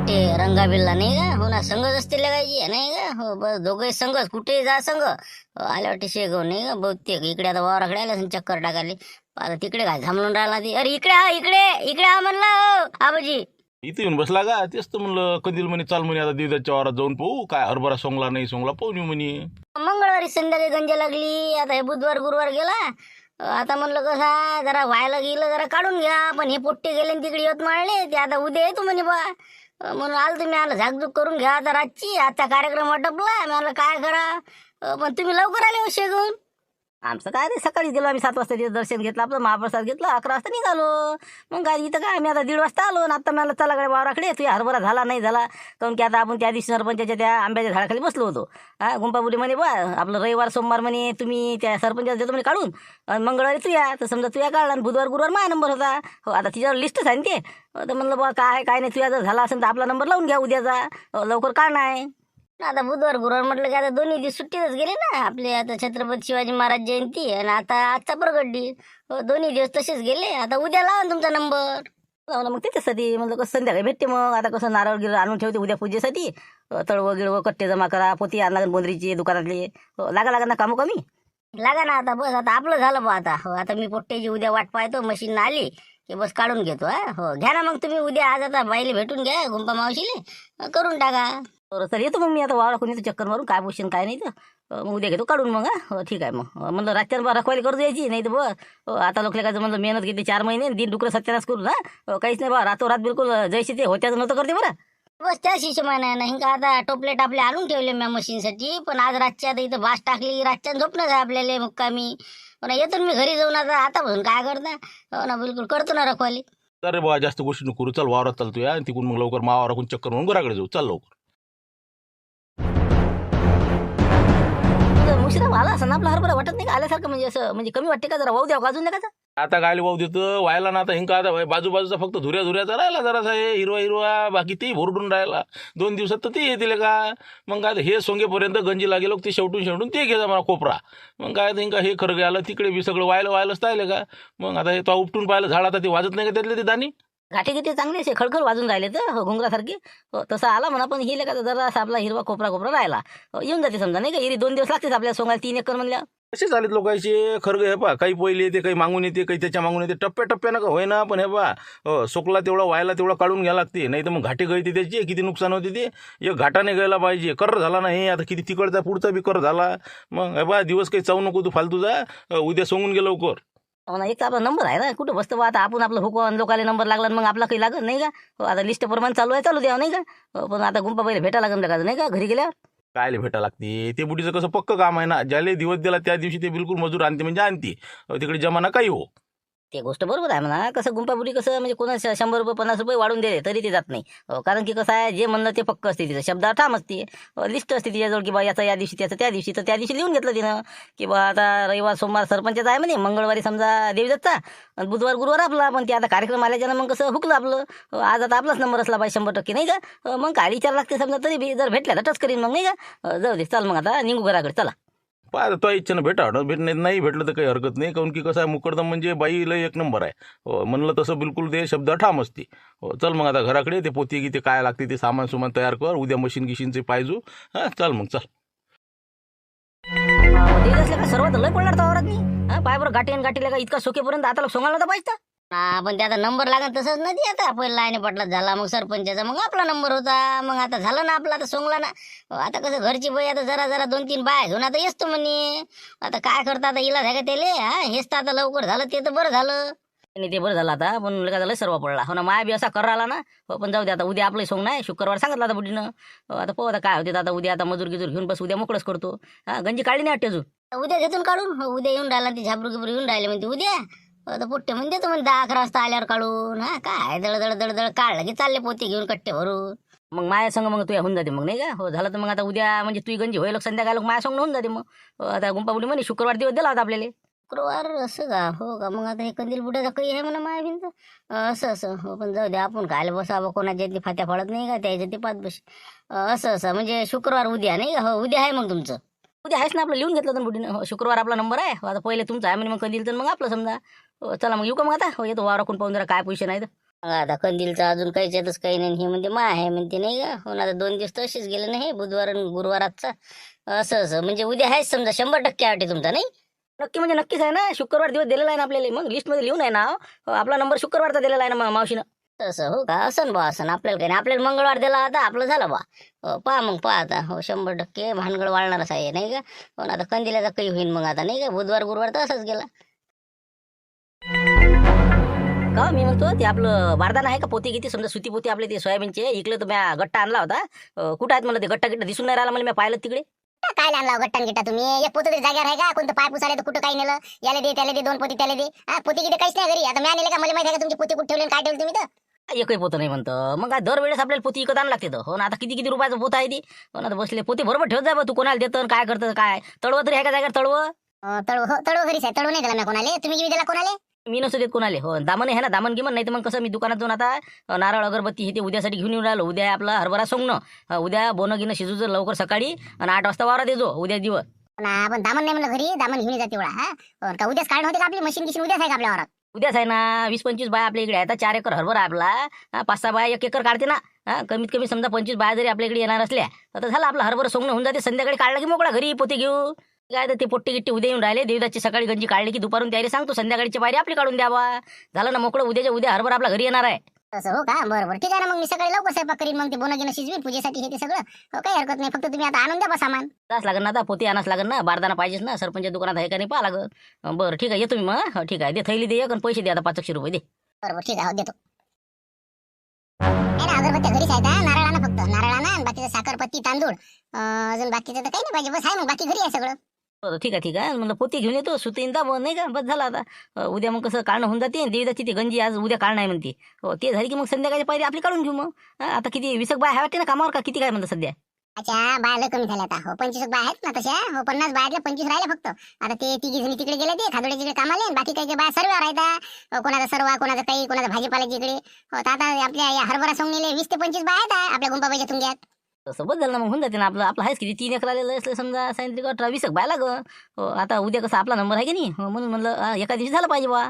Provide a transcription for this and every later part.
ते रंगाबिल्ला नाही का? हो ना, संघच असते लगायची नाही का? हो बस दोघे संघच, कुठेही जा संघ. आल्या वाटते शेगाव नाही का? बहुतेक इकडे आता वावराकडे आल्या असेल चक्कर टाकायला. आता तिकडे काय थांबून राहिला ती. अरे इकडे हा, इकडे इकडे हा म्हणला हो आबाजी. इथे येऊन बसला का? तेच तर म्हणलं कंदील म्हणे चाल म्हणे आता दिवसाच्या वावरात जाऊन पाहू काय हरभरा सोंगला नाही सोंगला पाहून येऊ म्हणे. मंगळवारी संध्याकाळी गंजा लागली. आता हे बुधवार गुरुवार गेला. आता म्हणलं कसं जरा व्हायला गेलं जरा काढून घ्या. पण हे पोट्टे गेले न तिकडे यवतमाळले. ते आता उद्या येतो म्हणे बा. म्हणून आलं तुम्ही आलं झाकझूक करून घ्या आता रातची. आजचा कार्यक्रम अटपला. मी आलं काय करा. पण तुम्ही लवकर आले हो शेगून. आमचं काय रे, सकाळी गेलो आम्ही 7 वाजता तिथं दर्शन घेतलं, आपलं महाप्रसाद घेतला, 11 वाजता निघालो. मग काय इथं काय आम्ही आता 1:30 वाजता आलो. आणि आता मला चला कडे वावराकडे तुझ्या हरभरा झाला नाही झाला. काऊन की आता आपण त्या दिवशी सरपंचाच्या त्या आंब्याच्या झाडाखाली बसलो होतो. हा गुंपाबुली म्हणे बा आपलं रविवार सोमवार म्हणे तुम्ही त्या सरपंचाला देतो म्हणे काढून. आणि मंगळवारी तुया तर समजा तुया काढला आणि बुधवार गुरुवार माझा नंबर होता. हो आता तिच्यावर लिस्टच आहे ना ते. तर म्हणलं बा काय काय नाही तुया जर झाला असेल तर आपला नंबर लावून घ्या उद्याचा. लवकर काढणं आहे. आता बुधवार गुरुवार म्हटलं की आता दोन्ही दिवस सुट्टीतच गेले ना आपले. आता छत्रपती शिवाजी महाराज जयंती आणि आता आजचा प्रगट. दोन्ही दिवस तसेच गेले. आता उद्या लावा ना तुमचा नंबर. लावला मग त्याच्यासाठी म्हणलं कसं संध्याकाळी भेटते. मग आता कसं नारळ गिरळ आणून ठेवते उद्या पूजेसाठी. तळवं गिळवं कट्टे जमा करा, पोती आणला बोंद्रीची दुकानातली. लागा ना कामं कमी लागा ना. आता बस आता आपलं झालं बा आता. हो आता मी पोट्ट्याची उद्या वाट पाहतो. मशीन आली की बस काढून घेतो. हा हो घ्या ना मग तुम्ही उद्या. आज आता बाईले भेटून घ्या गुंपा मावशीले करून टाका. बरं सर येतो मग मी आता वावरा कोणी चक्कर मारून काय पोषण काय नाही तर मग उद्या घेतो काढून मग. हा हो ठीक आहे. मग म्हणलं रातच्या बा रखवाली करू द्यायची नाही तर बस आता लोक काय म्हणलं मेहनत घेतली 4 महिने दिन डुकरं सत्यानाश करू ना. काहीच नाही बा रातोरात बिलकुल जैसे ते होत्याचं नव्हतं करते बरं. बस त्या हिशोबाने नाही का आता टोपलेट आपले आणून ठेवले मी मशीनसाठी. पण आज रातच्या आता इथं भास टाकली रातच्या झोपणं आहे आपल्याला मुक्कामी. पण येतो मी घरी जाऊन आता बसून काय करता. हो ना बिलकुल करतो ना रखवाली. अरे बा जास्त गोष्टी नको करू, चल वावरात चालतोय आणि तिकडून मग लवकर मावाराकडून चक्कर म्हणून घराकडे जाऊ. चल लवकर. मुशिरा आला असं ना आपला हरभरा वाटत नाही का आल्यासारखं. म्हणजे असं म्हणजे कमी वाटते का जरा वाहू द्या वाजून नका. आता गायला वाहू देतं व्हायला ना. आता हिंका आता बाजूबाजूचा फक्त धुऱ्याचा राहिला जरासा हिरवा हिरवा, बाकी ते भरडून राहिला. 2 दिवसात तर ते येतील का. मग काय हे सोंगेपर्यंत गंजी लागेल ते शेवटून ते घ्यायचा मला कोपरा. मग काय हिंका हे खरं गेलं तिकडे बी सगळं व्हायलाच राहिले का. मग आता हे तो उपटून पाहिलं झाड आता ते वाजत नाही का त्यातले ते दाणी. घाटे गिटे चांगले असे खडखड वाजून राहिले तर घुंगरासारखे. तसं आला म्हणा. पण हिले का जरा आपला हिरवा कोपरा राहिला. येऊन जाते समजा नाही का. हिरी 2 दिवस लागतेच आपल्याला सोंगायला 3 एकर म्हणल्या. असे झालेत लोकांचे खरग. हे पा काही पहिले येते काही मागून येते काही त्याच्या मागून येते. टप्प्याटप्प्यानं का होय ना. पण हे पा सोकला तेवढा व्हायला तेवढा काढून घ्यायला लागते. नाही तर मग घाटे गळते त्याची किती नुकसान होते ते. एक घाटाने गेला पाहिजे. कर झाला ना हे आता किती तिकडचा पुढचा बी कर झाला. मग हे बा दिवस काही चावू नको तू फालतूचा. उद्या सोंगून गे लवकर. हो ना. एक तर आपला नंबर आहे ना कुठं बसतं बा. आता आपण आपलं हुकवा लोकांना नंबर लागला मग आपला काही लागत नाही का. आता लिस्ट प्रमाणे चालू द्यावं नाही का. पण आता गुंपा पहिले भेटा लागेल का नाही का घरी गेल्यावर. कायले भेटा लागते ते बुटीचं कसं पक्क काम आहे ना. ज्याला दिवस दिला त्या दिवशी ते बिलकुल मजूर आणते म्हणजे आणते. तिकडे जमाना काही हो. ते गोष्ट बरोबर आहे म्हणा. कसं गुंपाबुडी कसं म्हणजे कोणा 100 रुपये 50 रुपये वाढून दिले तरी ते जात नाही. कारण की कसं आहे जे म्हणलं ते पक्क असते. तिथं शब्द ठाम असते. लिस्ट असते तिच्याजवळ की बा याचा या दिवशी त्याचं त्या दिवशी. तर त्या दिवशी लिहून घेतलं तिनं की बा आता रविवार सोमवार सरपंचाचा आहे म्हणे, मंगळवारी समजा देवीदत्तचा आणि बुधवार गुरुवार आपला. पण ते आता कार्यक्रम आल्याच्यानं मग कसं हुकलं आपलं. आज आता आपलाच नंबर असला पाहिजे 100% नाही का. मग काय विचार लागते समजा तरी बी जर भेटल्या तर टच करीन मग नाही का. जाऊ दे चल मग आता निघू घराकडे चला. पाय तो इच्छेनं नाही भेटलं तर काही हरकत नाही. काऊन की कसं आहे मुकरदम म्हणजे बाईला 1 नंबर आहे. म्हणलं तसं बिलकुल ते शब्द ठाम असते. चल मग आता घराकडे ते पोती की ते काय लागते ते सामान सुमान तयार कर. उद्या मशीन गिशीनचे पाहिजू. हां चल मग चल. सर्वात लय पडणार वावरात नाही. पाय बरं गाठीला का इतका सोकेपर्यंत आता सोंगायला तर पाहिजे. पण त्याचा नंबर लागत तसंच नाही. आता पहिला लाईने पटला झाला मग सरपंचाचा मग आपला नंबर होता. मग आता झालं ना आपला आता सोंगला ना. आता कसं घरची बाई आता जरा 2-3 बाय घेऊन आता येतो म्हणे. आता काय करता आता इलाज आहे का त्याले. हेच तर आता लवकर झालं ते तर बरं झालं. नाही ते बरं झालं आता. पण का झालं सर्व पडला हो ना. माया बी असा कर राहिला ना. पण जाऊ दे आता उद्या आपलं सोंग नाही. शुक्रवार सांगितलं आता बुडीनं. आता पाहू आता काय होते. आता उद्या आता मजूर घेऊन बस उद्या मोकळच करतो. गंजी काढली नाही वाटते अजून. उद्या घेतून काढून. उद्या येऊन राहिला ती झाबरू गिबरू येऊन राहिले म्हणते उद्या. आता पोट्टे म्हणजे देतो म्हणजे 10-11 वाजता आल्यावर काढून. काय दळ काढलं की चालले पोते घेऊन कट्टे भरून. मग माया संग मग तू होऊन जाते मग नाही का. हो झालं तर मग आता उद्या म्हणजे तू गंजी होईल संध्याकाळ माया संग होऊन जाते. मग आता गुंपाबुडी म्हणे शुक्रवार दिवस दिला होता आपल्याला. शुक्रवार असं का. हो का. मग आता हे कंदील बुड्याचा काही आहे म्हणा माया भिंत असं. हो पण जाऊ दे आपण खायला बसावं. कोणाच्या फात्या फळत नाही का त्याच्या ते 5 बस असं म्हणजे शुक्रवार उद्या नाही का. हो उद्या आहे मग तुमचं. उद्या आहेस ना आपलं लिहून घेतलं तर बुडीनं. हो शुक्रवार आपला नंबर आहे. आता पहिले तुमचा आहे म्हणजे मग कंदील तर मग आपलं समजा. चला मग येऊ का मग आता. हो येतो वावराकून पाहून जरा काय पैसे नाही तर. आता कंदीलचं अजून काहीच येतच काही नाही. हे म्हणते मा आहे म्हणते नाही का. हो ना, आता 2 दिवस तसेच गेले नाही, बुधवार आणि गुरुवार आजचा. असं असं म्हणजे उद्या आहेच समजा 100% आटे तुमचा नाही. नक्की म्हणजे नक्कीच आहे ना. शुक्रवार दिवस दिलेला आहे ना आपल्याला, मग लिस्टमध्ये लिहून आहे ना. आपला नंबर शुक्रवारचा दिलेला आहे ना मावशीनं. तसं हो का, असं बा असं आपल्याला काही नाही. आपल्याला मंगळवार दिला आता आपलं झालं बा. पहा मग पहा आता. हो 100% भानगड वाळणारच आहे नाही का. हो ना, आता कंदिलाचा काही होईल मग आता नाही का. बुधवार गुरुवार तर असंच गेला. का मी म्हणतो ते आपलं बारदाना आहे का, पोती किती समजा सुती पोती आपले ते सोयाबीनचे इकडे तर म्या गट्टा आणला होता. कुठं आहेत मला ते गट्टा गिट्टा दिसून नाही राहिला मला, मी पाहिलं तिकडे. काय आणला गट्टा गिट्टा तुम्ही? एक पोतं तरी जाग्यावर आहे का? कोणतं पाय पुसायला तर कुठं काही नेलं? याला दे त्याला दे, 2 पोती त्याला दे. हा पोती गिटे काहीच नाही घरी. आता मी आणले का, मला माहिती आहे का तुमची पोती कुठे ठेवली आणि काय ठेवली तुम्ही तर? एकही पोतं नाही म्हणतं. मग काय दरवेळेस आपल्याला पोती विकत आण लागते तर. हो ना, आता किती किती रुपयाचं पोत आहे ती. हो ना, आता बसले पोती बरोबर ठेवत जा बा. तू कोणाला देतं काय करतं काय. तळवं तरी आहे का जागा तळवं. तळव घरीच आहे. तळव नाही दिला मी कोणाले. तुम्ही किती दिला कोणाले? मी नसतो देत कोणाले. हो दामन आहे ना, दामन गिमन नाही तर मग कसं मी दुकानात जाऊन आता नारळ अगरबत्ती हे ते उद्यासाठी घेऊन येऊन राहिलो. उद्या आपला हरभरा सोंगणं. उद्या बोनं गिनं शिजूचं लवकर सकाळी आणि 8 वाजता वावरात येजो उद्या दिवस. ना पण दामन नाही म्हणलं घरी. दामन घेऊन जाते एवढा. हा का उद्याच काढणं होते का आपली मशीन गिशीन उद्याच आहे का आपल्या वावरात? उद्याच आहे ना. 20-25 बाय आपल्या इकडे आहे. आता 4 एकर हरभरा आहे आपला. 5-6 बाय 1 एकर काढते ना. कमीत कमी समजा 25 बाया जरी आपल्या इकडे येणार असल्या तर झालं आपलं हरभरा सोंगणं होऊन जाते. संध्याकाळी काढला की मोकळा घरी पोते घेऊ. काय तर ते पोट्टी गिट्टी उद्या येऊन राहिले. देवदाची सकाळी गंजी काढली की दुपारून तयारी सांगतो. संध्याकाळची पायरी आपली काढून द्यावा. झालं ना मोकळं. उद्याच्या उद्या हरभरा आपला घरी येणार आहे. तसं हो का? बरोबर ठीक आहे ना. मग मी सकाळी लवकर स्वयंपाक करीन. मग ते बोनं गिनं शिजवीन पूजेसाठी हे ते सगळं. हो काही हरकत नाही. फक्त तुम्ही आता आणून द्या बा सामान. जास लागेल ना आता. पोती आणाच लागेल ना. बारदाना पाहिजेच ना. सरपंच दुकानात आहे का नाही पाहा लागेल. बरं ठीक आहे येतो मी मग. हो, ठीक आहे दे थैली दे एक आणि पैसे दे आता 500 रुपये दे. बरोबर ठीक आहे. हो देतो. नाही ना अगरबत्त्या घरीच आहेत. नारळ आणा फक्त. नारळ आणा आणि बाकीचं साखर पत्ती तांदूळ. अजून बाकीचं तर काही नाही पाहिजे. बस आहे मग बाकी घरी आहे सगळं. बरं ठीक आहे ठीक आहे. म्हणलं पोती घेऊन येतो. सुतीन दाबो नाही का. बस झालं आता. उद्या मग कसं काढणं होऊन जाते. देवीदाची ती गंजी आज उद्या काढणं आहे म्हणते. हो ते झाली की मग संध्याकाळची पायरी आपली काढून घेऊ मग. आता किती 20 बाय आहे वाटते ना कामावर का किती काय म्हणतात सध्या. अच्छा बाया लय कमी झाल्या आता. हो 25 बाया आहेत ना तशा. हो 50 बायातल्या 25 राहिल्या फक्त. आता ते तिघी जणी तिकडे गेले ते खादोड्याच्या इकडे कामाले आणि बाकी काही बाया सर्व राहतात. कोणाचा सर्व कोणाचा काही कोणाचा भाजीपाल्याच्या इकडे. हो तर आता आपल्या या हरभरा सोंगणीले 20 ते 25 बाया आहेत आपल्या गुंपाबाईच्या तुंग्यात. तसं बदल ना मग होऊन जाते ना आपलं. आपलं आहेच किती 3 एकर आलेलं असलं समजा सायंत्रिक 18-20 बाय लागं. हो आता उद्या कसं आपला नंबर आहे की नाही. हो म्हणून म्हणलं एका दिवशी झालं पाहिजे बा.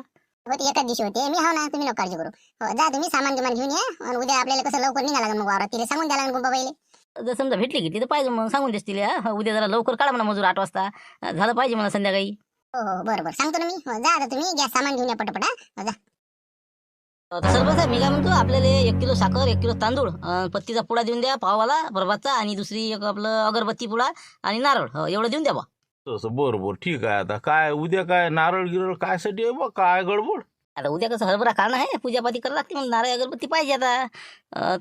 हो ते एकाच दिवशी होते. मी हो ना तुम्ही नको काळजी करू. हो जा तुम्ही सामान गिमान घेऊन या आणि उद्या आपल्याला कसं लवकर निघाला लागेल मग वावरात. तिला सांगून द्या लागेल गुंपाबाईले. जर समजा भेटली की तर पाहिजे मग सांगून देस तिला. उद्या जरा लवकर काढा म्हणा मजूर 8 वाजता. झालं पाहिजे मला संध्याकाळी. हो हो बरोबर सांगतो ना मी. हो, जा आता तुम्ही घ्या सामान घेऊन या पटपट. हा जा. तसं बस मी काय म्हणतो आपल्याला 1 किलो साखर 1 किलो तांदूळ पत्तीचा पुडा देऊन द्या पावाला बरबाचा आणि दुसरी एक आपलं अगरबत्ती पुडा आणि नारळ एवढं देऊन द्या बा. तसं बरोबर ठीक आहे. आता काय उद्या काय नारळ गिरळ काय साठी आहे बा, काय गडबड. आता उद्या कसं हरभरा काढणं आहे पूजापाती करावं लागते मग नारळ अगरबत्ती पाहिजे आता.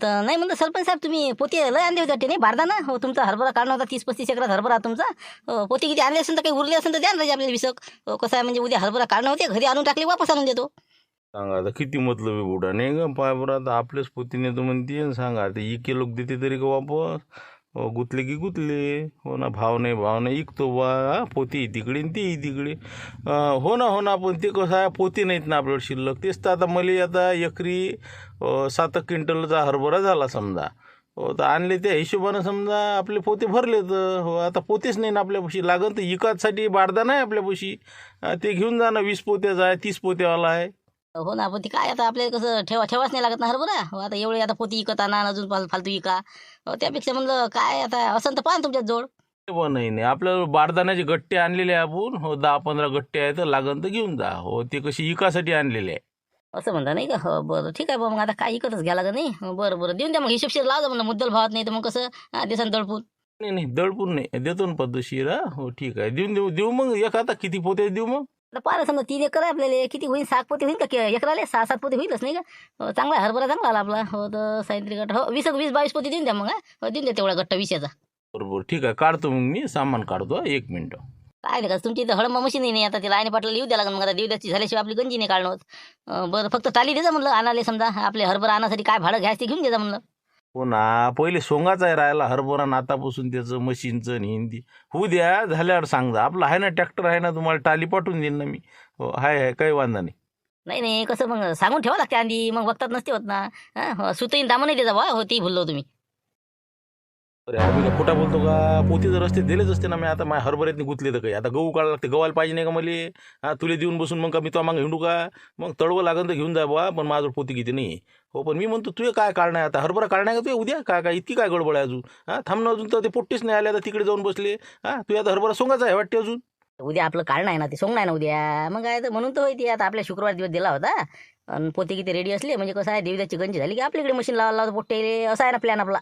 तर नाही म्हणलं सरपंच साहेब तुम्ही पोती लय आणले होते वाटते नाही बारदाना. हो तुमचा हरभरा काढणं होता 30-35 एकरात हरभरा तुमचा. पोती किती आणले असेल तर काही उरले असेल तर द्या ना आपल्याला विसक. कसं आहे म्हणजे उद्या हरभरा काढणं होते घरी आणून टाकले वापस आणून देतो. सांगा आता किती मतलब बुडा नाही का. पाय बरं आता आपल्याच पोतीने तर म्हणते आणि सांगा आता इके लोक देते तरी का वापस. गुतले की गुतले. हो ना भाव नाही इकतो बा. पोती तिकडे आणि ती तिकडे. हो ना पण ते कसं आहे पोती नाहीत ना आपल्याला शिल्लक. तेच तर आता मला आता एकरी 7 क्विंटलचा हरभरा झाला समजा. हो तर आणले त्या हिशोबानं समजा आपले पोते भरले तर. हो आता पोतेच नाही ना आपल्यापाशी. लागन तर इकासाठी बारदाना आहे आपल्यापाशी. ते घेऊन जा ना. 20 पोत्याचा आहे 30 पोत्यावाला आहे. हो ना पण ती काय आता आपल्याला कसं ठेवाच नाही लागत ना हरभरा. हो आता एवढे आता पोती विकत आणा आणि अजून फालतू विका. त्यापेक्षा म्हणलं काय आता असं तर पाहा तुमच्या जोड. नाही आपल्याला बारदाण्याचे गट्टे आणलेले आहे आपण. हो 10-15 गट्टे आहेत तर लागन तर घेऊन जा. हो ते कशी इकासाठी आणलेले आहे. असं म्हणता नाही का. हो बरं ठीक आहे बा मग आता काय इकतच घ्या लागत नाही. बरं देऊन द्या मग हिशोबशीर लावा म्हणलं मुद्दल भावात नाही तर मग कसं देसान दळपून. नाही दडपून नाही देतो ना पद्धतशीर. हो ठीक आहे देऊ मग एक आता किती पोते देऊ मग. आता पाहा समजा 3 एकर आहे आपल्याला किती होईल 7 पोते होईल का एकराले 6-7 पोते होईलच नाही का. चांगला हरभरा चांगला आला आपला. हो तर सायंत्रिक गट हो 20-22 पोते देऊन द्या मग. हो देऊन द्या तेवढा गट्टा 20 बरोबर ठीक आहे काढतो मग मी सामान काढतो 1 मिनिट. काय नाही का तुमची इथं हळंबा मशीन नाही आता तिला आणि पाटला येऊ द्या लागेल मग आता देवदाची झाल्याशिवाय आपली गंजी नाही काढणं होत. बरं फक्त टाली द्या म्हणलं आणाले समजा आपले हरभरा आणण्यासाठी काय भाडं घ्यायचं ते घेऊन द्या म्हणलं. हो ना पहिले सोंगाचा आहे राहिला हरभरा नातापासून त्याचं मशीनचं आणि हिंदी होऊ द्या. झाल्यावर सांगा आपलं आहे ना ट्रॅक्टर आहे ना तुम्हाला टाली पाठवून देईन ना मी. हो आहे काही वांधा नाही. नाही कसं मग सांगून ठेवा लागते आधी मग बघतात नसते होत ना. सुतईन दामन नाही द्यायचा बा हो ती भुललो तुम्ही. अरे अरे मी काय खोटा बोलतो का? पोती जर असते दिलेच असते ना मी. आता माझ्या हरभऱ्यातनी गुतले तर काही आता गहू काढायला लागते, गव्हाला पाहिजे नाही का मला? हा तुला देऊन बसून मग का मी तो मागं हिंडू का? मग तळवं लागन तर घेऊन जा बुवा, पण माझं पोती किती नाही. हो पण मी म्हणतो तुझे काय काढणं आहे आता? हरभरा काढणं आहे का तुझ्या उद्या? काय काय इतकी काय गडबड आहे अजून? हा थांब ना, अजून तर ते पोट्टेच नाही आले, आता तिकडे जाऊन बसले. हा तुझ्या आता हरभरा सोंगाचा आहे वाटते अजून. उद्या आपलं काढणं आहे ना, ते सोंग नाही ना उद्या. मग काय तर म्हणून तर होती आता आपल्या शुक्रवार दिवस दिला होता. आणि पोते किती रेडी असले म्हणजे कसं आहे, देवीदाची गंजी झाली की आपल्याकडे मशीन लावायला लावतो पोट्टे. असा आहे ना प्लॅन आपला.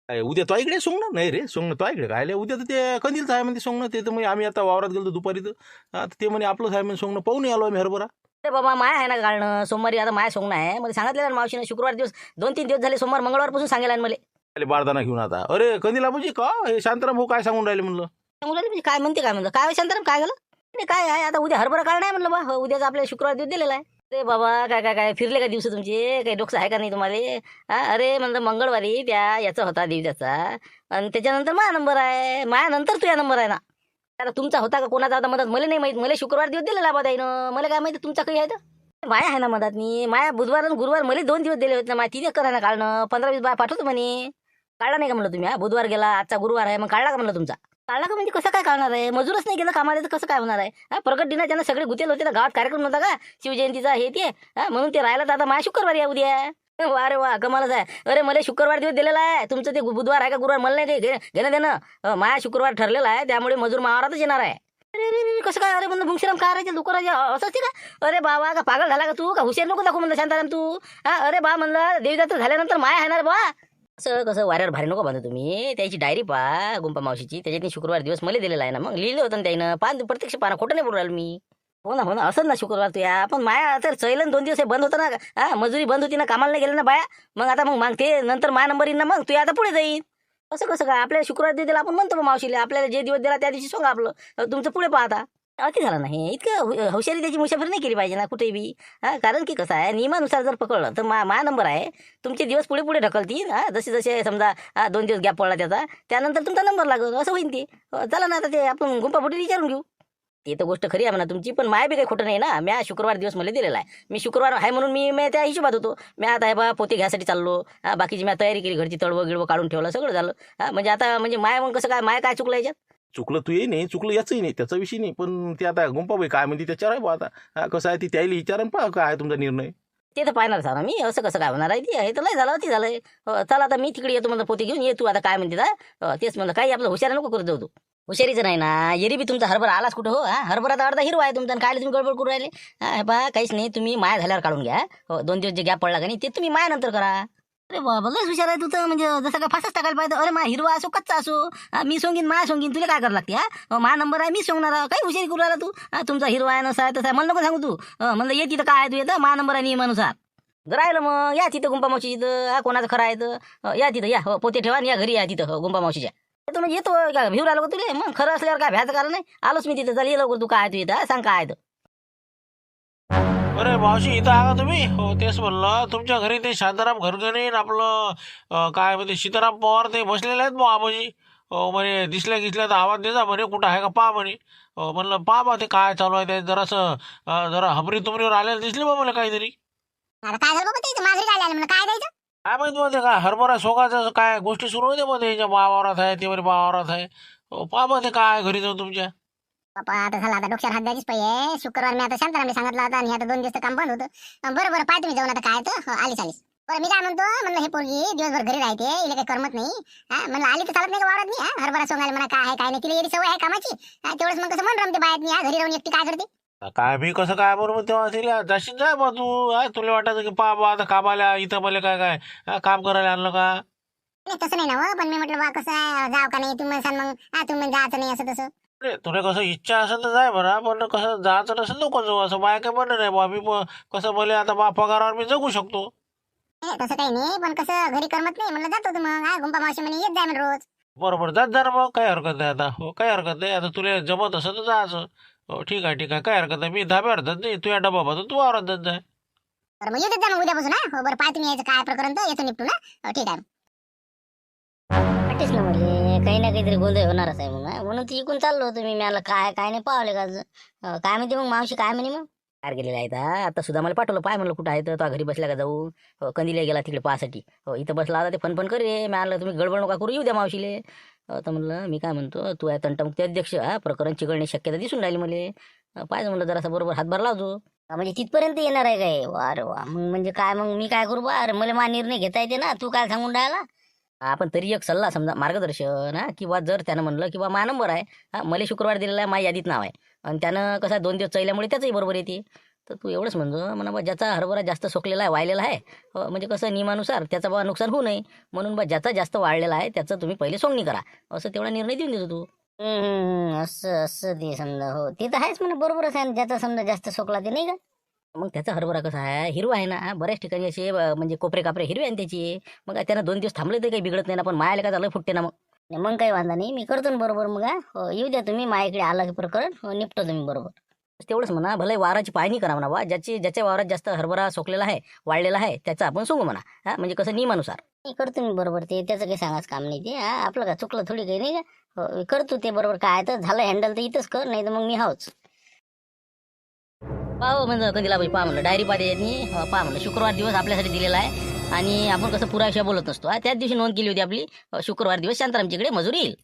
काय उद्या तो इकडे सोंगणं नाही रे, सोंगणं तो इकडे काय उद्या तर ते कंदीलचं आहे म्हणते सोंगणं. ते तर मग आम्ही आता वावरात गेलो दुपारी तर ते म्हणे आपलंच आहे म्हणजे सोंगणं पाहून आलो आम्ही हरभरा. अरे बाबा माय आहे ना काढणं सोमवारी. आता माय सोंगणं आहे मला सांगितलं ना मावशीने. शुक्रवार दिवस 2-3 दिवस झाले, सोमवार मंगळवारपासून सांगेल मला. आले बारदाना घेऊन आता. अरे कंदीला म्हणजे का हे शांताराम भाऊ काय सांगून राहिले म्हणलं? मुलाला म्हणजे काय म्हणते काय म्हणलं, काय शांताराम काय झालं? नाही काय आहे आता उद्या हरभरा काढणं आहे म्हणलं बा. हो, उद्याचा आपल्या शुक्रवार दिवस दिलेला आहे. अरे बाबा काय काय काय फिरले का दिवस तुमचे? काही डोकं आहे का नाही तुम्हाला? हा अरे म्हणलं मंगळवारी त्या याचा होता देवीचा, आणि त्याच्यानंतर माझा नंबर आहे, माझ्यानंतर तुझा नंबर आहे ना. आता तुमचा होता का कोणाचा होता मदत मला नाही माहित. मला शुक्रवार दिवस दिलेला बा ताईनं. मला काय माहिती तुमचा काही आहे तर. माया आहे ना मदत मी. माया बुधवार आणि गुरुवार मला 2 दिवस दिले होते ना. माझ्या 3 एकर आहे ना काढणं. 15-20 बाय पाठवतो म्हणे. काढला नाही का म्हणलं तुम्ही? हा बुधवार गेला, आजचा गुरुवार आहे, मग काढला का म्हणलं तुमचा? काढला का म्हणजे कसं काय काढणार आहे? मजूरच नाही गेलं कामाला तर कसं काय होणार आहे? हा प्रकट दिनाच्यानं सगळे गुतेल होते ना, गावात कार्यक्रम नव्हता का शिवजयंतीचा हे ते? हा म्हणून ते राहिलं तर आता माझ्या शुक्रवारी आहे उद्या. वा रे वा कमालच आहे. अरे मला शुक्रवार दिवस दिलेला आहे, तुमचं ते बुधवार आहे का गुरुवार मला नाही ते घेणं देणं. माझ्या शुक्रवार ठरलेला आहे, त्यामुळे मजूर मावारातच येणार आहे. अरे अरे अरे, कसं काय? अरे म्हणलं भुंगशीराम काय राहायचं दुकानाचे असं असते का? अरे बाबा का पागल झाला का तू? का हुशार नको दाखवू म्हणलं शांताराम तू? हा अरे बा म्हणलं देवीदात्र झाल्यानंतर माया आहे ना बा. असं कसं वाऱ्यावर भारी नको बांधू तुम्ही. त्याची डायरी पहा गुंपा मावशीची, त्याच्यात शुक्रवार दिवस मला दिलेला आहे ना. मग लिहिलं होतं ना त्यानं. प्रत्यक्ष पाना खोटं नाही बोलू राहिलो मी. हो ना असं ना शुक्रवार तुया. पण माया तर चैलन 2 दिवस हे बंद होतं ना. हा मजुरी बंद होती ना, कामाला नाही गेलं ना बाया. मग आता मग ते नंतर माझा नंबर येईल ना, मग तू आता पुढे जाईल. असं कसं काय? आपल्याला शुक्रवार दिला आपण म्हणतो बा मावशीला, आपल्याला जे दिवस दिला त्या दिवशी सांगा आपलं. तुमचं पुढे पाहता अति झालं नाही. इतकं हुशारी त्याची मुसाफरी नाही केली पाहिजे ना कुठेही बी. हा कारण की कसं आहे, नियमानुसार जर पकडलं तर माझा नंबर आहे. तुमचे दिवस पुढे पुढे ढकलतील. हा जसे जसे समजा 2 दिवस गॅप पडला त्याचा, त्यानंतर तुमचा नंबर लागल असं होईल ते. चला ना आता ते आपण गुंपाफुटी विचारून घेऊ. ते तर गोष्ट खरी आहे म्हणा तुमची, पण माय बी काही खोटं नाही ना. मी शुक्रवार दिवस मला दिलेला आहे. मी शुक्रवार आहे म्हणून मी त्या हिशोबात होतो. मी आता आहे बा पोते घ्यायसाठी चाललो. बाकीची मी तयारी केली, घरची तळवं गिळवं काढून ठेवलं, सगळं झालं. म्हणजे आता म्हणजे माय मग कसं काय, माय काय चुकलं याच्यात? चुकलं तू ये नाही, चुकलं याचंही नाही, त्याचा विषय नाही. पण ते आता गुंपाबाई काय म्हणते त्याच्यावर आहे बा आता. कसं आहे ती त्याला विचारून पहा काय आहे तुमचा निर्णय. ते तर पाहणार ना मी. असं कसं काय होणार आहे? ते हे तर लय झालं, अति झालंय. चला आता मी तिकडे येतो म्हणलं, पोते घेऊन ये तू आता काय म्हणते तेच म्हणलं. काही आपलं हुशारी नको करत जाऊ तू. हुशारीचं नाही ना. येरी बी तुमचा हरभरा आलाच कुठं? हो हरभरा तर अर्धा हिरवा आहे तुमचा, काय तुम्ही गडबड करू राहिले? हा बा काहीच नाही, तुम्ही माया झाल्यावर काढून घ्या. 2 दिवस जे गॅप पडला का नाही ते तुम्ही माया नंतर करा. अरे बाबा लयच हुशार आहे तू तर. म्हणजे जसं काय फासच टाकायला पाहिजे. अरे मा हिरवा असो कच्चा असो, मी सोंगीन माया सोंगीन, तुला काय करावं लागते? हा मा नंबर आहे, मी सोंगणार. काही हुशारी करू राहिला तू? तुमचा हिरवा आहे नसा आहे तसा मला नको सांगू तू. म्हणलं ये तिथं काय आहे तू येतं, मा नंबर आहे नियमानुसार. राहिलं मग या तिथं गुंपा मावशी तिथं. कोणाचं खरं आहे तर या तिथं या. पोते ठेवा आणि या घरी या तिथं गुंपा मावशीच्या. येतो म्हणजे येतो का भिऊ राहिलो का तुले? मग खरं असल्यावर काय भ्याचं कारण नाही. आलोच मी तिथं. चल ये लवकर तू काय तू येतं सांग काय आहे. अरे मावशी इथं आहे का तुम्ही? हो तेच म्हणलं, तुमच्या घरी ते शांताराम घरगणे न आपलं काय म्हणते सीताराम पवार ते बसलेले आहेत बा आबाजी. म्हणे दिसल्या गिसल्या तर आवाज देजा म्हणे, कुठं आहे का पहा म्हणे. म्हणलं पहा बा ते काय चालू आहे ते. जरासं जरा हमरी तुमरीवर आलेलं दिसले बा मला काहीतरी. आता काय झालं बाबा ते माझ्या घरी आले म्हणलं काय द्यायचं? काय माहिती मध्ये काय हरभरा सोगाचं काय गोष्टी सुरू होते मध्ये, ह्याच्या वावरात आहे ते म्हणे वावरात आहे. पहा बा ते काय घरी जाऊन तुमच्या. बापा आता झाला, आता डोक्यावर हात द्यायचीच पाहिजे. शुक्रवार मी आता शांतारामने सांगितलं होतं आणि आता 2 दिवस काम बंद होतं. बरं बरं पाय तुम्ही जाऊन आता काय तर आली चालीस. बरं मी काय म्हणलं हे पोरगी दिवसभर घरी राहते, हिला काही करमत नाही. म्हणलं आली तर चालत नाही का वावरात मी? हरभरा सोंगायला म्हणा काय आहे काय नाही, तिला एवढी सवय आहे कामाची. तेवढंच मग कसं मन रमते बाहेर मी घरी राहून एकटी काय करते? काय मी कसं काय बरोबर तेव्हा तिला जाशील जाय बा तू. तुला वाटायचं की पहा बा आता कामाला इथं मला काय काय काम करायला आणलं का? नाही तसं नाही ना हो, पण मी म्हटलं बा कसं आहे जाव का नाही तुम्ही सांग मग. तुम्ही जायचं नाही असं तसं. अरे तुला कसं इच्छा असेल तर जाय बरं, पण कसं जायचं नसेल नको जाऊ. असं माय काय म्हणणं नाही बा. मी कसं मला आता बा पगारावर मी जगू शकतो. तसं काही नाही, पण कसं घरी करमत नाही. म्हणलं जातो तू मग. गुंपा मावशी म्हणे येत जाय म्हणे रोज. बरोबर जात जा ना मग, काही हरकत नाही आता. हो काही हरकत नाही आता, तुला जमत असेल तर जायचं. हो ठीक आहे ठीक आहे, काही हरकत नाही. मी धाब्यावर जात नाही, तुझ्या डबा बाजू तू वावरात जात जाय. बरं मग येतच जा मग उद्यापासून. हो बरं पाय तुम्ही यायचं काय प्रकरण तर येतो निपटून. ठीक आहे. वाटेच ना म्हणजे काही ना काहीतरी गोंधळ होणारच आहे मग. म्हणून ती इकून चाललो होतो मी. मला काय काय नाही पावले का काय म्हणते मग मावशी काय म्हणे मग? बाहेर गेलेला आहे आता सुद्धा मला पाठवलं पाय म्हणलं कुठं आहे तर तो घरी बसला का जाऊ कंदिला गेला तिकडे पाहासाठी इथं बसला आता ते फन करे मी आणलं तुम्ही गडबड नका करू येऊ द्या मावशीले तर म्हणलं मी काय म्हणतो तू आहे तंटामुक्ती अध्यक्ष प्रकरण चिघळण्याची शक्यता दिसून राहिली मला पाहिजे म्हणलं जरासा बरोबर हातभार लावतो म्हणजे तिथपर्यंत येणार आहे काय वा रे वा मग म्हणजे काय मग मी काय करू बा अरे मला मा निर्णय घेता येते ना तू काय सांगून राहिला आपण तरी एक सल्ला समजा मार्गदर्शन किंवा जर त्यानं म्हणलं किंवा मा नंबर आहे मला शुक्रवार दिलेला आहे माझ्या यादीत नाव आहे आणि त्यानं कसं 2 दिवस चैल्यामुळे त्याचंही बरोबर येते तर तू एवढंच म्हणतो म्हणा बा ज्याचा हरभरा जास्त सोकलेला आहे वाळलेला आहे म्हणजे कसं नियमानुसार त्याचा बा नुकसान होऊ नये म्हणून बा ज्याचा जास्त वाळलेला आहे त्याचं तुम्ही पहिले सोंगणी करा असं तेवढा निर्णय देऊन देतो तू असं असं ते समजा हो ते तर आहेच म्हणा बरोबरच आहे ज्याचा समजा जास्त सोकला ते नाही का मग त्याचा हरभरा कसा आहे हिरवा आहे ना बऱ्याच ठिकाणी असे म्हणजे कोपरे कापरे हिरवे आहे त्याची मग त्यानं 2 दिवस थांबले तर काही बिघडत नाही ना पण मायाला काय झालं फुटते ना मग काही वांधा नाही मी करतो ना बरोबर मग येऊ द्या तुम्ही माझ्याकडे आला की प्रकरण निपटो तुम्ही बरोबर तेवढंच म्हणा भले वाराची पाहणी करा म्हणा बा ज्याच्या वावरात जास्त हरभरा सोकलेला आहे वाळलेला आहे त्याचा आपण सोंगू म्हणा म्हणजे कसं नियमानुसार मी करतो मी बरोबर ते त्याचं काही सांगाच काम नाही ते आपलं का चुकलं थोडी काही नाही का करतो ते बरोबर काय तर झालं हँडल तर इथंच कर नाही तर मग मी हावच पाहू म्हणलं कंदीला बाई पहा म्हणलं डायरी पाहिजे यांनी पहा म्हणलं शुक्रवार दिवस आपल्यासाठी दिलेला आहे आणि आपण कसं पुराविषयी बोलत नसतो त्याच दिवशी नोंद केली होती आपली शुक्रवार दिवस शांतारामच्या इकडे मजूर येईल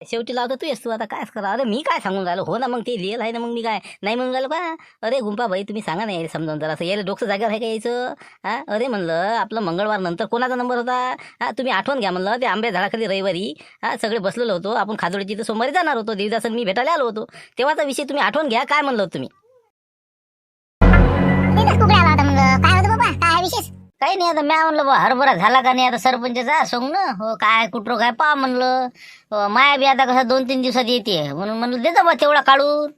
शेवटी लावतो तू येस तू आता कायच करा अरे मी काय सांगून राहिलो हो ना मग ते लिहिलं आहे ना मग मी काय नाही म्हणून राहिलो का अरे गुंपा भाई तुम्ही सांगा नाही समजावून जरा असं यायला डोकं जागेवर आहे का यायचं अरे म्हणलं आपलं मंगळवार नंतर कोणाचा नंबर होता तुम्ही आठवण घ्या म्हणलं ते आंब्या झाडाखाली रविवारी सगळे बसलेलो होतो आपण खाजोडीची तर सोमवारी जाणार होतो देवदासन मी भेटायला आलो होतो तेव्हाचा विषय तुम्ही आठवण घ्या काय म्हणलं होतं तुम्ही कुकडे आला होता म्हणलं काय होतं बाबा काय विशेष काही नाही आता म्या म्हणलं बा हरभरा झाला का नाही आता सरपंचाचा सोंग ना हो काय कुठं काय पहा म्हणलं माया बी आता कसं 2-3 दिवसात येते म्हणून म्हणलं देता बा तेवढा काढून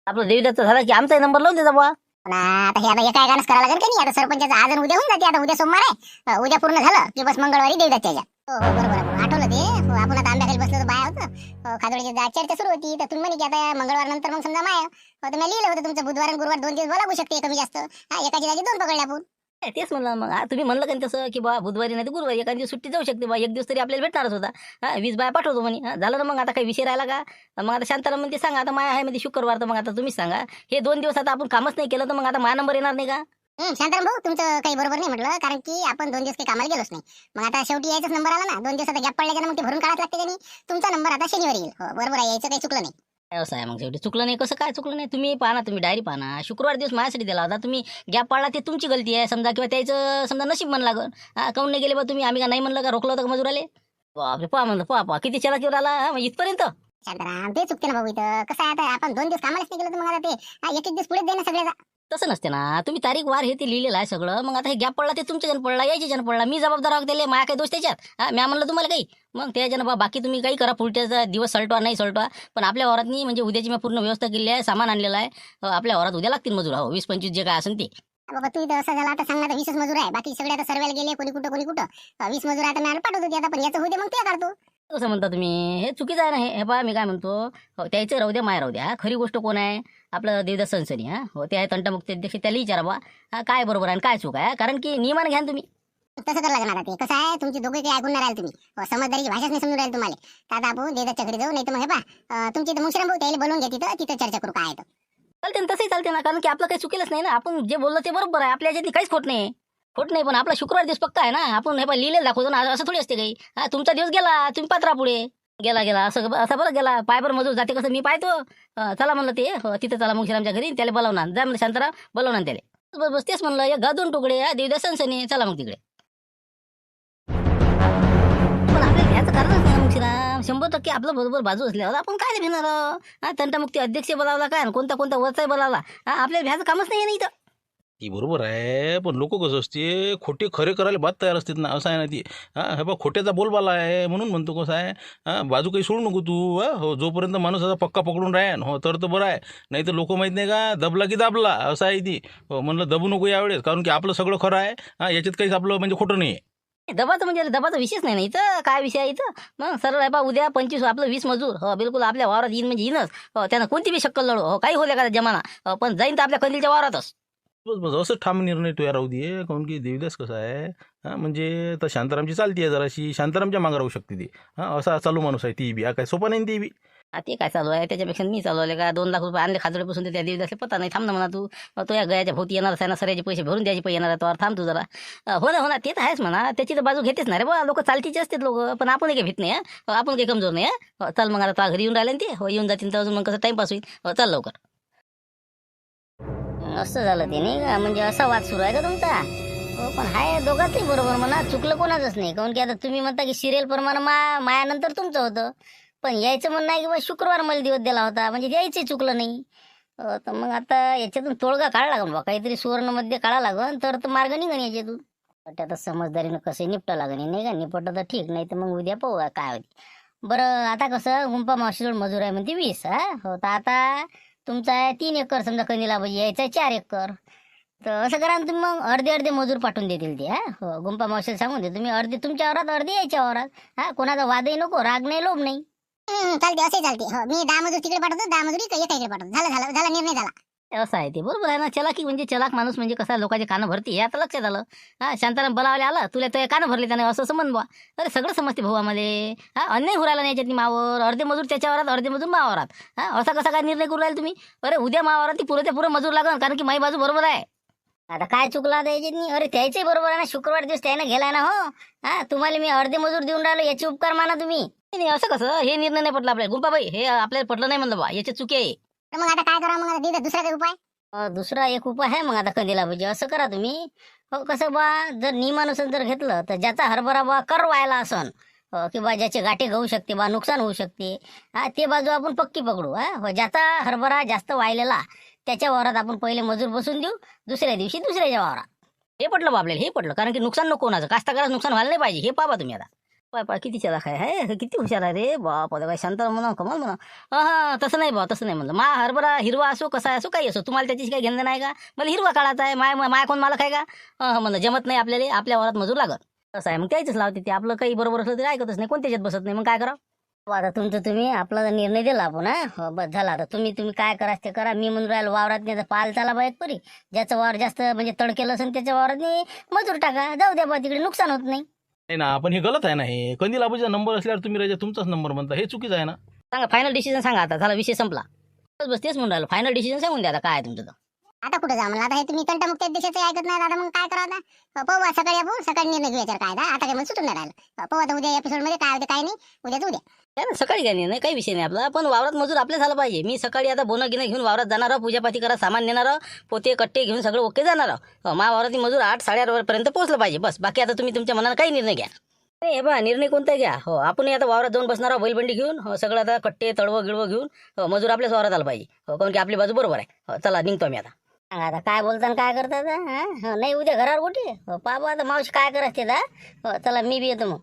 आपलं देवीदाचा झाला की आमचाही नंबर लावून देता बा आता हे आता एका एकानंच करावं लागेल का नाही आता सरपंचाचं आज आणि उद्या होऊन जाते आता उद्या सोमवार आहे उद्या पूर्ण झालं की बस मंगळवारी देवीदाच्या हो हो बरोबर आठवलं ते आपण आता आंब्याखाली बसलो तर बाया होतं खाजोडीची चर्चा सुरू होती तर तुम्ही म्हणे की आता मंगळवार नंतर मग समजा माया तर मी लिहिलं होतं तुमचं बुधवार आणि गुरुवार 2 दिवस बोलावू शकते कमी जास्त एकाची जागी 2 पकडल्या आपण तेच म्हणलं मग तुम्ही म्हणलं का तसं की बा बुधवारी नाही तर गुरुवारी एखादी दिवस सुट्टी जाऊ शकते बा एक दिवस तरी आपल्याला भेटणारच होता 20 बाया पाठवतो म्हणे झालं ना मग आता काही विषय राहिला का मग आता शांताराम म्हणते सांगा आता माया आहे म्हणजे शुक्रवार तर मग आता तुम्हीच सांगा हे 2 दिवस आता आपण कामच नाही केलं तर मग आता माझा नंबर येणार नाही का शांताराम भाऊ तुमचं काही बरोबर नाही म्हटलं कारण की आपण 2 दिवस काही कामाला गेलोच नाही मग आता शेवटी यायचाच नंबर आला ना 2 दिवसाचा गॅप पडल्याच्या मग ते भरून काढायला लागते त्यांनी तुमचा नंबर आता शनिवारी येईल बरोबर आहे यायचं काही चुकलं नाही असं आहे मग शेवटी चुकलं नाही कसं काय चुकलं नाही तुम्ही पाहा ना तुम्ही डायरी पाहा ना शुक्रवार दिवस माझ्यासाठी दिला होता तुम्ही गॅप पाडला ते तुमची गलती आहे समजा किंवा त्याचं समजा नशीब म्हणलं लागल काऊन नाही गेले बा तुम्ही आम्ही का नाही म्हणलं का रोखलं होतं का मजुराले बापरे पहा म्हणलं पहा किती चला आला मग इथपर्यंत शांताराम ते चुकते ना भाऊ इथं कसं आहे आता आपण 2 दिवस कामालाच नाही गेलो तर मग आता ते एक दिवस पुढे देणं सगळ्याचा तसं नसते ना तुम्ही तारीख वार हे ते लिहिलेलं आहे सगळं मग आता हे गॅप पडला ते तुमच्या जण पडला यायचे जण पडला मी जबाबदार आहोत त्याला माझ्या काही दोष त्याच्यात म्या म्हणलं तुम्हाला काही मग त्याच्यानं बा बाकी तुम्ही काही करा पुढच्याचा दिवस सलटवा नाही सलटवा पण आपल्या वरात नाही म्हणजे उद्याची मी पूर्ण व्यवस्था केली आहे सामान आणलेलं आहे आपल्या वरात उद्या लागतील मजूर हो 20-25 जे काय असेल ते बाबा तू इथं असं झाला आता सांग ना 20 मजूर आहे बाकी सगळे आता सर्वेला गेले कोणी कुठं 20 मजूर आता मी पाठवतो ते आता पण याचं होऊ दे मग ते काढतो कसं म्हणता तुम्ही हे चुकीचं आहे ना हे पहा मी काय म्हणतो त्याचं राहू द्या माया राहू द्या खरी गोष्ट कोण आहे आपलं देवदास सनसनी हो ते आहे तंटामुक्ती अध्यक्ष त्याला विचारा बा काय बरोबर आहे काय चूक आहे कारण की नियमानं घ्या तुम्ही तसं करायला लागणार ते कसं आहे तुमची दोघे काही ऐकून नाही राहील तुम्ही समजदारीची भाषाच नाही समजून राहील तुम्हाला तर आता आपण देवदासच्या घरी जाऊ नाही तर मग हे पहा तुमची इथं मुश्रम भाऊ त्याला बोलून घ्या तिथं चर्चा करू काय आहे चालते ना तसंही चालते ना कारण की आपलं काही चुकेलच नाही ना आपण जे बोललो ते बरोबर आहे आपल्या याच्यात काहीच खोट नाही पण आपला शुक्रवार दिवस पक्का आहे ना आपण हे लिहिलेलं दाखवतो ना असं थोडी असते काही तुमचा दिवस गेला तुम्ही पात्रा पुढे गेला असं बरं गेला पायभर मजूर जाते कसं मी पाहतो चला म्हणलं ते तिथं चला मग श्रीरामच्या घरी त्याला बोलावणार जा म्हणलं शांताराम बोलावणार त्याला बस तेच म्हणलं एक 2 तुकडे देवदास सनसनी चला मग तिकडे पण आपल्याला घ्यायचं कारणच नाही मग श्रीराम 100% आपलं बरोबर बाजू असल्यावर आपण काय घेणार तंटामुक्ती अध्यक्ष बोलावला काय कोणता वरचाही बोलावला आपल्याला घ्यायचं कामच नाही ना इथं ती बरोबर आहे पण लोक कसं असते खोटे खरे करायला बात तयार असतात ना असं आहे ना ती हे बा खोट्याचा बोलबाला आहे म्हणून म्हणतो कसं आहे बाजू काही सोडू नको तू हो जोपर्यंत माणूस असा पक्का पकडून राहीन हो तर बरं आहे नाही तर लोक माहीत नाही का दबला की दाबला असं आहे ती हो म्हणलं दबू नको यावेळेस कारण की आपलं सगळं खरं आहे याच्यात काहीच आपलं म्हणजे खोटं नाही आहे दबाचं म्हणजे दबाचा विषयच नाही ना इथं काय विषय आहे इथं मग सरळ आहे बा उद्या 25 आपलं 20 मजूर हो बिलकुल आपल्या वावरात येईन म्हणजे येईनच हो त्यांना कोणती बी शक्कल लढो हो काही होले का जमाना पण जाईन तर आपल्या कंदीलच्या वावरातच बस असं ठाम निर्णय तो राहू दे काऊन की देवीदास कसं आहे म्हणजे तर शांतारामची चालती आहे जराशी शांतारामच्या मागं राहू शकते ती असा चालू माणूस आहे ती बी काय सोपा नाही ती बी ते काय चालू आहे त्याच्यापेक्षा मी चालवले का 2 लाख रुपये आणले खाजोडीपासून त्या दिवस असले पता नाही. थांब ना म्हणा तू तो या गयाच्या भोवती येणार आहे ना सऱ्याचे पैसे भरून द्यायचे पैसे येणार आहे तो थांब तू जरा. हो ना ते तर आहेच म्हणा त्याची तर बाजू घेतेच ना रे बा लोक चालतीचे असतात लोक पण आपण काही भीत नाही आपण काही कमजोर नाही चल मग आता घरी येऊन राहिले ना ते येऊन जातील तर अजून मग कसं टाइमपास होईल चल लवकर. असं झालं ते नाही का म्हणजे असा वाद सुरू आहे का तुमचा. पण हाय दोघांचही बरोबर म्हणा चुकलं कोणाचंच नाही काऊन की आता तुम्ही म्हणता की सिरियल प्रमाणे मायानंतर तुमचं होतं पण यायचं म्हणणं आहे की बा शुक्रवार मला दिवस दिला होता म्हणजे यायचंही चुकलं नाही. तर मग आता याच्यातून तोडगा काढा लागेल बा काहीतरी सुवर्णमध्ये काढा लागेल तर मार्ग निघन याच्यातून. आता समजदारीनं कसं निपटा लागेल नाही का निपटलं तर ठीक नाही तर मग उद्या पाहू काय होते. बरं आता कसं गुंपा मावशीजवळ मजूर आहे म्हणते 20 हो तर आता तुमचा आहे 3 एकर समजा कनिला पाहिजे यायचा 4 एकर तर असं करा ना तुम्ही मग अर्धे मजूर पाठवून देतील ते हो गुंपा मावशीला सांगून दे तुम्ही अर्धे तुमच्या वरात अर्धे यायच्या वरात कोणाचा वादही नको राग नाही लोभ नाही. चालते असे चालते हो मी 10 मजूर तिकडे पाठवतो 10 मजूर एका इकडे पाठवतो झाला निर्णय झाला. असं आहे ते बरोबर आहे ना चलाकी म्हणजे चलाक माणूस म्हणजे कसा लोकांचे कानं भरते हे आता लक्षात आलं. शांताराम बलावले आला तुला तो कानं भरले त्याने असं समज बुवा अरे सगळं समजते भाऊ आम्हाला अन्याय हुरायला नाही याच्यात मावर अर्धे मजूर त्याच्यावरात अर्धे मजूर मावरात असा कसा काय निर्णय करू राहिले तुम्ही. अरे उद्या मावरात ती पुरं मजूर लागल कारण की माई बाजू बरोबर आहे. आता काय चुकला आता याच्यात अरे त्याचंही बरोबर आहे ना शुक्रवार दिवस त्यानं गेलाय ना हो तुम्हाला मी अर्धे मजूर देऊन राहिलो याचे उपकार माना तुम्ही. नाही असं कसं हे निर्णय नाही पडला आपल्याला गुंपाबाई हे आपल्याला पडलं नाही म्हणलं बा याची चुकी आहे. मग आता काय करा मग आता दुसरा काही उपाय दुसरा एक उपाय आहे मग आता कंदीला पाहिजे असं करा तुम्ही हो कसं बा जर नियमानुसार जर घेतलं तर ज्याचा हरभरा बा कर व्हायला असन किंवा ज्याचे गाठी गहू शकते बा नुकसान होऊ शकते ते बाजू आपण पक्की पकडू ज्याचा हरभरा जास्त वाहिलेला त्याच्या वावरात आपण पहिले मजूर बसून देऊ दुसऱ्या दिवशी दुसऱ्याच्या वावरात. हे पटलं बा आपल्याला हे पटलं कारण की नुकसान नको कोणाचं कास्तकाराचं नुकसान व्हायला नाही पाहिजे हे पाहा तुम्ही आता. पाय किती चलाक आहे किती हुशार आहे रे बाप काय शांत म्हणा कमाल म्हणा तसं नाही बा तसं नाही म्हणलं मा हरभरा हिरवा असो कसा असो काही असो तुम्हाला त्याची काही घेणं नाही का मला हिरवा काढायचा आहे माय कोण मालक आहे का म्हणलं जमत नाही आपल्याला आपल्या वरात मजूर लागत कसं आहे मग त्याच लावते ते आपलं काही बरोबर असलं तरी ऐकतच नाही कोणत्याच्यात बसत नाही मग काय करा. आता तुमचं तुम्ही आपला निर्णय दिला आपण हो बस झाला आता तुम्ही काय करायचं ते करा. मी म्हणून राहिलो वावरात नाही पाल चाला बा एक परी ज्याचं वावर जास्त म्हणजे तडकेलं असेल त्याच्या वावरात मजूर टाका जाऊ द्या बा तिकडे नुकसान होत नाही. नाही ना पण हे गलत आहे ना हे कंदील आबाजीचा नंबर असल्यावर तुम्ही राजा तुमचाच नंबर म्हणता हे चुकीचं आहे ना. सांगा फायनल डिसिजन सांगा आता झाला विषय संपला बस तेच म्हणून राहिलो फायनल डिसिजन सांगून द्या आता काय आहे तुमचं. आता कुठे जा म्हणलं आता हे तुम्ही कंटमुक्त देशाचं ऐकत नाही आता मग काय करा आता पाहू सकाळी आपण सकाळी निर्णय घेऊ याच्यावर काय आता काही मग सुटून नाही राहिलं पाहू आता उद्या एपिसोड मध्ये काय होते काय नाही उद्याच उद्या. काय ना सकाळी काय नाही काही विषय नाही आपला पण वावरात मजूर आपल्या झाला पाहिजे. मी सकाळी आता बोनं गिनं घेऊन वावरात जाणार पूजापाती करा सामान नेणार पोते कट्टे घेऊन सगळं ओके जाणार मा वावरात मजूर 8-8:30 पर्यंत पोहोचलं पाहिजे बस बाकी आता तुम्ही तुमच्या मनाला काही निर्णय घ्या. नाही बा निर्णय कोणता घ्या हो आपण आता वावरात जाऊन बसणार बैलबंडी घेऊन हो सगळं आता कट्टे तळवं गिळवं घेऊन हो मजूर आपल्याच वावरात आला पाहिजे हो कारण की आपली बाजू बरोबर आहे हो चला निघतो मी आता. आता काय बोलता काय करतात नाही उद्या घरावर कुठे पापा आता मावशी काय करायचे चला मी बी येतो मग.